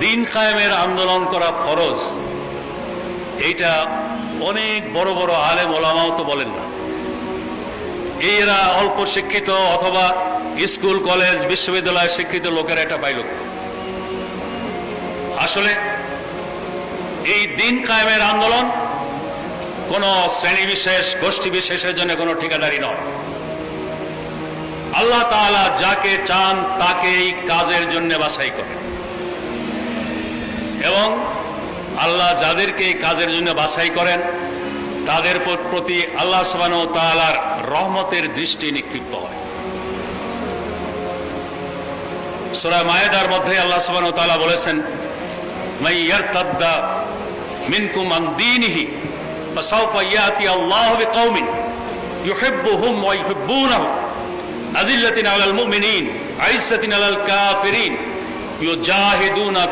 দিন কায়েমের আন্দোলন করা ফরজ, এইটা অনেক বড় বড় আলেম ওলামাও তো বলেন না। এরা অল্প শিক্ষিত অথবা স্কুল কলেজ বিশ্ববিদ্যালয় শিক্ষিত লোকেরা এটা পাইল। আসলে এই দিন কায়েমের আন্দোলন কোন শ্রেণী বিশেষ গোষ্ঠী বিশেষের জন্য কোনো ঠিকাদারি নয়। আল্লাহ তাআলা যাকে চান তাকে এই কাজের জন্য বাছাই করেন, এবং আল্লাহ যাদেরকে এই কাজের জন্য বাছাই করেন তাদের প্রতি আল্লাহ সুবহানাহু ওয়া তাআলার রহমতের দৃষ্টি নিক্ষিপ্ত হয়। সূরা মায়েদার মধ্যে আল্লাহ সুবহানাহু ওয়া তাআলা বলেছেন, মান ইয়ারতাদ্দা মিনকুম আন দীনিহি ফাসাউফা ইয়াতি আল্লাহু বিকওমিন ইউহিব্বুহুম ওয়া ইউহিব্বুনাহু আযিল্লাতিন আলাল মুমিনিন আইজ্জাতিন আলাল কাফিরিন ইউজাহিদুনা